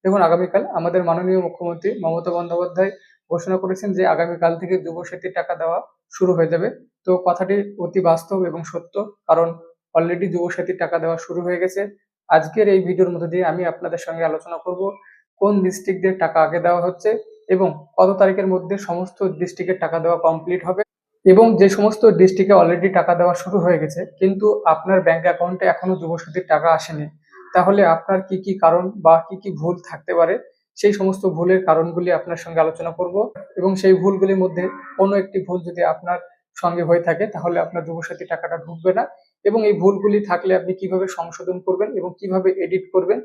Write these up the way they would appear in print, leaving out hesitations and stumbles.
দেখুন, আগামীকাল আমাদের মাননীয় মুখ্যমন্ত্রী মমতা বন্দ্যোপাধ্যায় ঘোষণা করেছেন যে আগামীকাল থেকে যুবসাথীর টাকা দেওয়া শুরু হয়ে যাবে। তো কথাটি অতি বাস্তব এবং সত্য, কারণ অলরেডি যুবসাথীর টাকা দেওয়া শুরু হয়ে গেছে। আজকের এই ভিডিওর মধ্যে দিয়ে আমি আপনাদের সঙ্গে আলোচনা করব কোন ডিস্ট্রিক্টদের টাকা আগে দেওয়া হচ্ছে এবং কত তারিখের মধ্যে সমস্ত ডিস্ট্রিক্টের টাকা দেওয়া কমপ্লিট হবে, এবং যে সমস্ত ডিস্ট্রিক্টে অলরেডি টাকা দেওয়া শুরু হয়ে গেছে কিন্তু আপনার ব্যাংক অ্যাকাউন্টে এখনো যুবসাথীর টাকা আসেনি, তাহলে আপনার কি কি কারণ বা কি কি ভুল থাকতে পারে, সেই সমস্ত ভুলের কারণগুলি আপনার সঙ্গে আলোচনা করব। এবং সেই ভুলগুলির মধ্যে কোনো একটি ভুল যদি আপনার সঙ্গে হয়ে থাকে তাহলে আপনার যুবসাথী টাকাটা ঢুকবে না, এবং এই ভুলগুলি থাকলে আপনি কিভাবে সংশোধন করবেন এবং কিভাবে এডিট করবেন,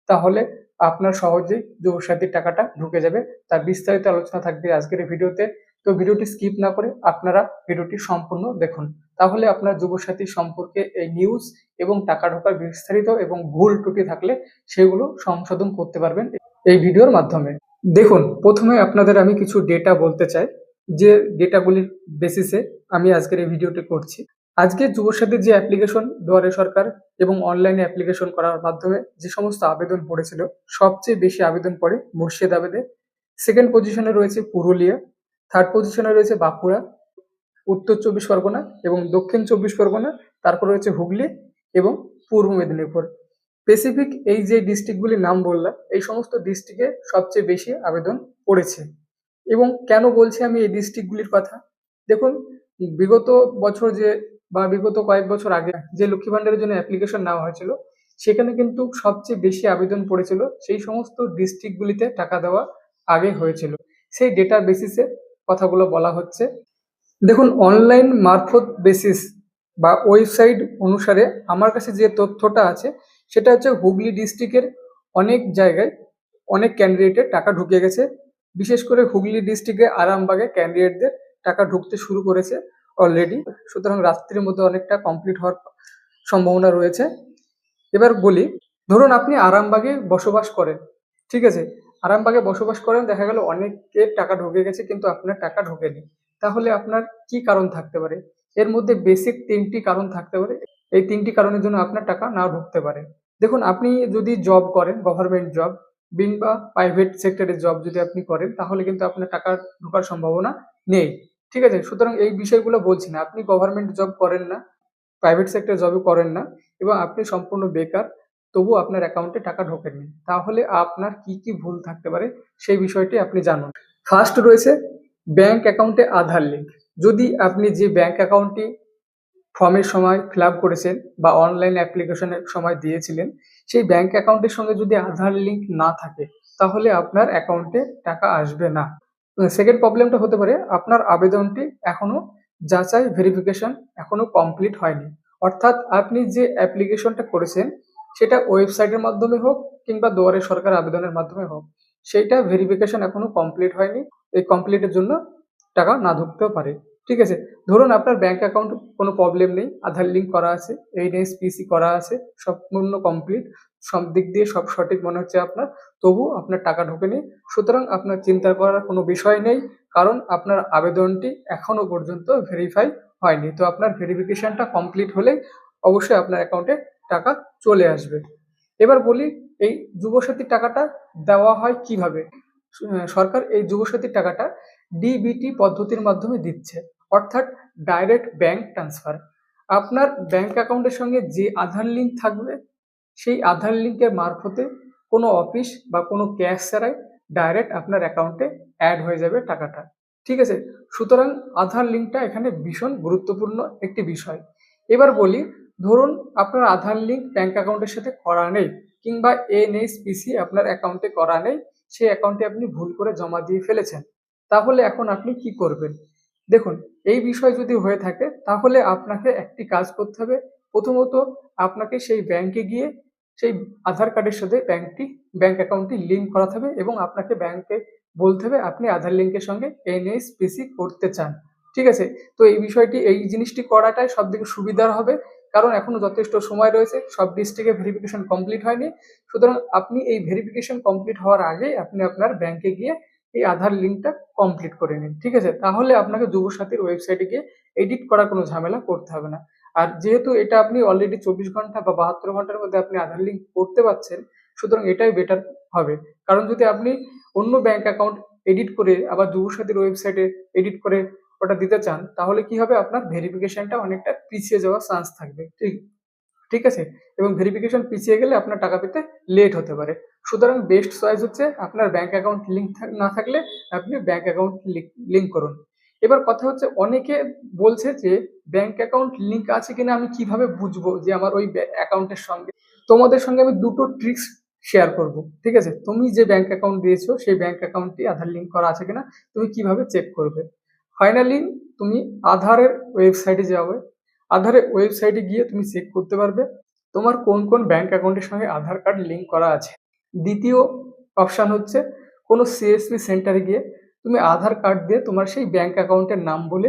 তাহলে আপনার সহজেই যুবসাথীর টাকাটা ঢুকে যাবে। তার বিস্তারিত আলোচনা থাকবে আজকের এই ভিডিওতে। তো ভিডিওটি স্কিপ না করে আপনারা ভিডিওটি সম্পূর্ণ দেখুন, তাহলে আপনার যুবসাথী সম্পর্কে এই নিউজ এবং টাকা ঢোকার বিস্তারিত এবং ভুল ত্রুটি থাকলে সেগুলো সংশোধন করতে পারবেন এই ভিডিওর মাধ্যমে। দেখুন, প্রথমে আপনাদের আমি কিছু ডেটা বলতে চাই, যে ডেটাগুলির বেসিসে আমি আজকের এই ভিডিওটি করছি। আজকে যুবসাথীর যে অ্যাপ্লিকেশন দুয়ারে সরকার এবং অনলাইনে অ্যাপ্লিকেশন করার মাধ্যমে যে সমস্ত আবেদন পড়েছিল, সবচেয়ে বেশি আবেদন পড়ে মুর্শিদাবাদে, সেকেন্ড পজিশনে রয়েছে পুরুলিয়া, থার্ড পজিশনে রয়েছে বাঁকুড়া, উত্তর চব্বিশ পরগনা এবং দক্ষিণ চব্বিশ পরগনা, তারপর রয়েছে হুগলি এবং পূর্ব মেদিনীপুর। স্পেসিফিক এই যে ডিস্ট্রিক্টগুলির নাম বললাম, এই সমস্ত ডিস্ট্রিক্টে সবচেয়ে বেশি আবেদন পড়েছে। এবং কেন বলছি আমি এই ডিস্ট্রিক্টগুলির কথা, দেখুন, বিগত বছর যে বা বিগত কয়েক বছর আগে যে লক্ষ্মী ভান্ডারের জন্য অ্যাপ্লিকেশন নেওয়া হয়েছিল, সেখানে কিন্তু সবচেয়ে বেশি আবেদন পড়েছিল সেই সমস্ত ডিস্ট্রিক্টগুলিতে টাকা দেওয়া আগে হয়েছিল। সেই ডেটার বেসিসে কথাগুলো বলা হচ্ছে। দেখুন, অনলাইন মারফত বেসিস বা ওয়েবসাইট অনুসারে আমার কাছে যে তথ্যটা আছে সেটা হচ্ছে হুগলি ডিস্ট্রিক্টের অনেক জায়গায় অনেক ক্যান্ডিডেটের টাকা ঢুকে গেছে। বিশেষ করে হুগলি ডিস্ট্রিক্টে আরামবাগে ক্যান্ডিডেটদের টাকা ঢুকতে শুরু করেছে অলরেডি, সুতরাং রাত্রির মধ্যে অনেকটা কমপ্লিট হওয়ার সম্ভাবনা রয়েছে। এবার বলি, ধরুন আপনি আরামবাগে বসবাস করেন, ঠিক আছে, আরামবাগে বসবাস করেন, দেখা গেল অনেকের টাকা ঢুকে গেছে কিন্তু আপনার টাকা ঢোকেনি, তাহলে আপনার কি কারণ থাকতে পারে? এর মধ্যে বেসিক তিনটি কারণ থাকতে পারে, এই তিনটি কারণের জন্য আপনার টাকা নাও ঢুকতে পারে। দেখুন, আপনি যদি জব করেন, গভর্নমেন্ট জব কিংবা প্রাইভেট সেক্টরের জব যদি আপনি করেন, তাহলে কিন্তু আপনার টাকা ঢোকার সম্ভাবনা নেই, ঠিক আছে। সুতরাং এই বিষয়গুলো বলছি না, আপনি গভর্নমেন্ট জব করেন না, প্রাইভেট সেক্টর জবও করেন না এবং আপনি সম্পূর্ণ বেকার, তবু আপনার অ্যাকাউন্টে টাকা ঢোকেনি, তাহলে আপনার কি কি ভুল থাকতে পারে সেই বিষয়টি আপনি জানুন। ফার্স্ট রয়েছে ব্যাংক অ্যাকাউন্টে আধার লিঙ্ক। যদি আপনি যে ব্যাংক অ্যাকাউন্টটি ফর্মের সময় ফিল আপ করেছেন বা অনলাইন অ্যাপ্লিকেশনের সময় দিয়েছিলেন, সেই ব্যাংক অ্যাকাউন্টের সঙ্গে যদি আধার লিঙ্ক না থাকে তাহলে আপনার অ্যাকাউন্টে টাকা আসবে না। সেকেন্ড প্রবলেমটা হতে পারে আপনার আবেদনটি এখনো যাচাই ভেরিফিকেশন এখনো কমপ্লিট হয়নি, অর্থাৎ আপনি যে অ্যাপ্লিকেশনটা করেছেন সেটা ওয়েবসাইটের মাধ্যমে হোক কিংবা দুয়ারে সরকার আবেদনের মাধ্যমে হোক, সেইটা ভেরিফিকেশন এখনো কমপ্লিট হয়নি। এই কমপ্লিটের জন্য টাকা না ঢুকতেও পারে, ঠিক আছে। ধরুন আপনার ব্যাংক অ্যাকাউন্ট কোনো প্রবলেম নেই, আধার লিঙ্ক করা আছে, এনএসপিসি করা আছে, সম্পূর্ণ কমপ্লিট, সব দিক দিয়ে সব সঠিক মনে হচ্ছে আপনার, তবু আপনার টাকা ঢোকেনি। সুতরাং আপনার চিন্তা করার কোনো বিষয় নেই, কারণ আপনার আবেদনটি এখনো পর্যন্ত ভেরিফাই হয়নি। তো আপনার ভেরিফিকেশনটা কমপ্লিট হলে অবশ্যই আপনার অ্যাকাউন্টে টাকা চলে আসবে। এবার বলি, এই যুবসাথীর টাকাটা দেওয়া হয় কিভাবে। সরকার এই যুবসাথীর টাকাটা ডিবিটি পদ্ধতির মাধ্যমে দিচ্ছে, অর্থাৎ ডাইরেক্ট ব্যাংক ট্রান্সফার। আপনার ব্যাংক অ্যাকাউন্টের সঙ্গে যে আধার লিঙ্ক থাকবে, সেই আধার লিঙ্কের মারফতে কোনো অফিস বা কোনো ক্যাশ ছাড়াই ডাইরেক্ট আপনার অ্যাকাউন্টে অ্যাড হয়ে যাবে টাকাটা, ঠিক আছে। সুতরাং আধার লিঙ্কটা এখানে ভীষণ গুরুত্বপূর্ণ একটি বিষয়। এবার বলি, ধরুন আপনার আধার লিঙ্ক ব্যাংক অ্যাকাউন্টের সাথে করা নেই কিংবা এনএসপিসি আপনার অ্যাকাউন্টে করা নেই, সেই অ্যাকাউন্টে আপনি ভুল করে জমা দিয়ে ফেলেছেন, তাহলে এখন আপনি কি করবেন? দেখুন, এই বিষয় যদি হয়ে থাকে তাহলে আপনাকে একটি কাজ করতে হবে। প্রথমত আপনাকে সেই ব্যাংকে গিয়ে সেই আধার কার্ডের সাথে ব্যাংক অ্যাকাউন্টটি লিঙ্ক করাতে হবে এবং আপনাকে ব্যাংকে বলতে হবে আপনি আধার লিঙ্কের সঙ্গে এনএসপিসি করতে চান, ঠিক আছে। তো এই জিনিসটি করাটাই সব থেকে সুবিধার হবে, কারণ এখনো যথেষ্ট সময় রয়েছে, সব ডিস্ট্রিক্টে ভেরিফিকেশন কমপ্লিট হয়নি। সুতরাং আপনি এই ভেরিফিকেশন কমপ্লিট হওয়ার আগেই আপনি আপনার ব্যাংকে গিয়ে এই আধার লিঙ্কটা কমপ্লিট করে নিন, ঠিক আছে। তাহলে আপনাকে যুবসাথীর ওয়েবসাইটে গিয়ে এডিট করার কোনো ঝামেলা করতে হবে না। আর যেহেতু এটা আপনি অলরেডি 24 ঘন্টা বা 72 ঘন্টার মধ্যে আপনি আধার লিঙ্ক করতে পারছেন, সুতরাং এটাই বেটার হবে। কারণ যদি আপনি অন্য ব্যাংক অ্যাকাউন্ট এডিট করে আবার যুবসাথীর ওয়েবসাইটে এডিট করে ওটা দিতে চান, তাহলে কি হবে, আপনার ভেরিফিকেশনটা অনেকটা পিছিয়ে যাওয়ার চান্স থাকবে। ঠিক আছে? এবং ভেরিফিকেশন পিছিয়ে গেলে আপনার টাকা পেতে লেট হতে পারে। সুতরাং বেস্ট চয়েস হচ্ছে আপনার ব্যাংক অ্যাকাউন্ট লিঙ্ক না থাকলে আপনি ব্যাংক অ্যাকাউন্ট লিঙ্ক করুন। এবার কথা হচ্ছে, অনেকে বলছে যে ব্যাংক অ্যাকাউন্ট লিঙ্ক আছে কিনা আমি কিভাবে বুঝবো যে আমার ওই অ্যাকাউন্টের সঙ্গে। তোমাদের সঙ্গে আমি দুটো ট্রিক্স শেয়ার করব। ঠিক আছে? তুমি যে ব্যাংক অ্যাকাউন্ট দিয়েছো সেই ব্যাংক অ্যাকাউন্টটি আধার লিঙ্ক করা আছে কিনা তুমি কিভাবে চেক করবে। ফাইনালি তুমি আধারের ওয়েবসাইটে যাবে। আধারের ওয়েবসাইটে গিয়ে তুমি চেক করতে পারবে তোমার কোন কোন ব্যাংক অ্যাকাউন্টের সঙ্গে আধার কার্ড লিঙ্ক করা আছে। দ্বিতীয় অপশন হচ্ছে, কোনো সিএসপি সেন্টারে গিয়ে তুমি আধার কার্ড দিয়ে তোমার সেই ব্যাংক অ্যাকাউন্টের নাম বলে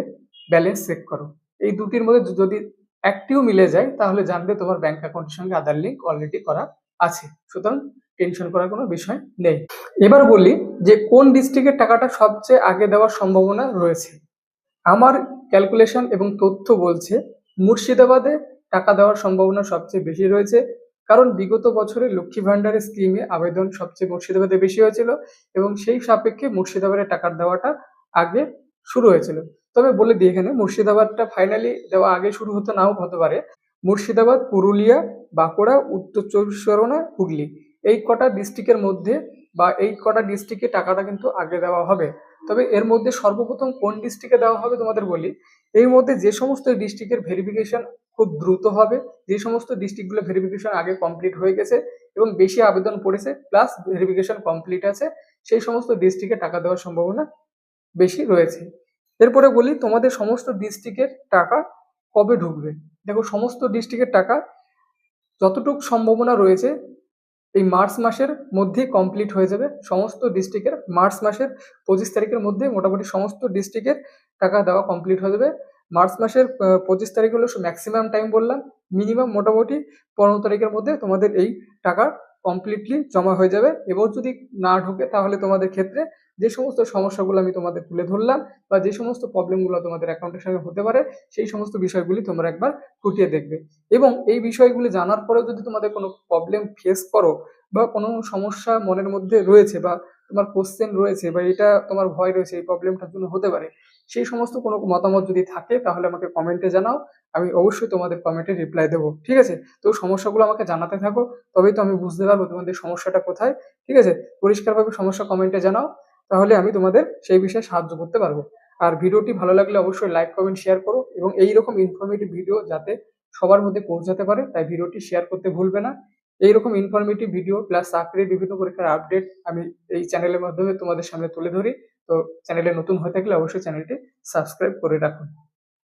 ব্যালেন্স চেক করো। এই দুটির মধ্যে যদি একটিও মিলে যায় তাহলে জানবে তোমার ব্যাংক অ্যাকাউন্টের সঙ্গে আধার লিঙ্ক অলরেডি করা আছে। সুতরাং টেনশন করার কোনো বিষয় নেই। এবার বলি যে কোন ডিস্ট্রিক্টের টাকাটা সবচেয়ে আগে দেওয়ার সম্ভাবনা রয়েছে। আমার ক্যালকুলেশন এবং তথ্য বলছে মুর্শিদাবাদে টাকা দেওয়ার সম্ভাবনা সবচেয়ে বেশি রয়েছে। কারণ বিগত বছরে লক্ষ্মী ভান্ডারের স্কিমে আবেদন সবচেয়ে মুর্শিদাবাদে বেশি হয়েছিল এবং সেই সাপেক্ষে মুর্শিদাবাদে টাকার দেওয়াটা আগে শুরু হয়েছিল। তবে বলে দিই এখানে, মুর্শিদাবাদটা ফাইনালি দেওয়া আগে শুরু হতে নাও হতে পারে। মুর্শিদাবাদ, পুরুলিয়া, বাঁকুড়া, উত্তর চব্বিশ পরগনা, হুগলি, এই কটা ডিস্ট্রিক্টের মধ্যে বা এই কটা ডিস্ট্রিক্টে টাকাটা কিন্তু আগে দেওয়া হবে। তবে এর মধ্যে সর্বপ্রথম কোন ডিস্ট্রিক্টে দেওয়া হবে তোমাদের বলি। এর মধ্যে যে সমস্ত ডিস্ট্রিক্টের ভেরিফিকেশন খুব দ্রুত হবে, যে সমস্ত ডিস্ট্রিক্টগুলো ভেরিফিকেশন আগে কমপ্লিট হয়ে গেছে এবং বেশি আবেদন পড়েছে প্লাস ভেরিফিকেশন কমপ্লিট আছে, সেই সমস্ত ডিস্ট্রিক্টে টাকা দেওয়ার সম্ভাবনা বেশি রয়েছে। এরপরে বলি তোমাদের সমস্ত ডিস্ট্রিক্টের টাকা কবে ঢুকবে। দেখো, সমস্ত ডিস্ট্রিক্টের টাকা যতটুকু সম্ভাবনা রয়েছে এই মার্চ মাসের মধ্যেই কমপ্লিট হয়ে যাবে। সমস্ত ডিস্ট্রিক্টের মার্চ মাসের 25 তারিখের মধ্যে মোটামুটি সমস্ত ডিস্ট্রিক্টের টাকা দেওয়া কমপ্লিট হয়ে যাবে। মার্চ মাসের 25 তারিখ হলো ম্যাক্সিমাম টাইম বললাম, মিনিমাম মোটামুটি 15 তারিখের মধ্যে তোমাদের এই টাকা কমপ্লিটলি জমা হয়ে যাবে। এবার যদি না ঢোকে তাহলে তোমাদের ক্ষেত্রে যে সমস্ত সমস্যাগুলো আমি তোমাদের তুলে ধরলাম বা যে সমস্ত প্রবলেমগুলো তোমাদের অ্যাকাউন্টের সঙ্গে হতে পারে সেই সমস্ত বিষয়গুলি তোমরা একবার খুঁটিয়ে দেখবে। এবং এই বিষয়গুলি জানার পরেও যদি তোমাদের কোনো প্রবলেম ফেস করো বা কোনো সমস্যা মনের মধ্যে রয়েছে বা তোমার কোশ্চেন রয়েছে বা এটা তোমার ভয় রয়েছে এই প্রবলেমটার জন্য হতে পারে, সেই সমস্ত কোনো মতামত যদি থাকে তাহলে আমাকে কমেন্টে জানাও। আমি অবশ্যই তোমাদের কমেন্টে রিপ্লাই দেবো। ঠিক আছে? তো সমস্যাগুলো আমাকে জানাতে থাকো, তবেই তো আমি বুঝতে পারবো তোমাদের সমস্যাটা কোথায়। ঠিক আছে? পরিষ্কারভাবে সমস্যা কমেন্টে জানাও, তাহলে আমি তোমাদের সেই বিষয়ে সাহায্য করতে পারবো। আর ভিডিওটি ভালো লাগলে অবশ্যই লাইক, কমেন্ট, শেয়ার করো এবং এইরকম ইনফরমেটিভ ভিডিও যাতে সবার মধ্যে পৌঁছাতে পারে তাই ভিডিওটি শেয়ার করতে ভুলবে না। এইরকম ইনফরমেটিভ ভিডিও প্লাস চাকরির বিভিন্ন পরীক্ষার আপডেট আমি এই চ্যানেলের মাধ্যমে তোমাদের সামনে তুলে ধরি। তো চ্যানেলে নতুন হয়ে থাকলে অবশ্যই চ্যানেলটি সাবস্ক্রাইব করে রাখুন।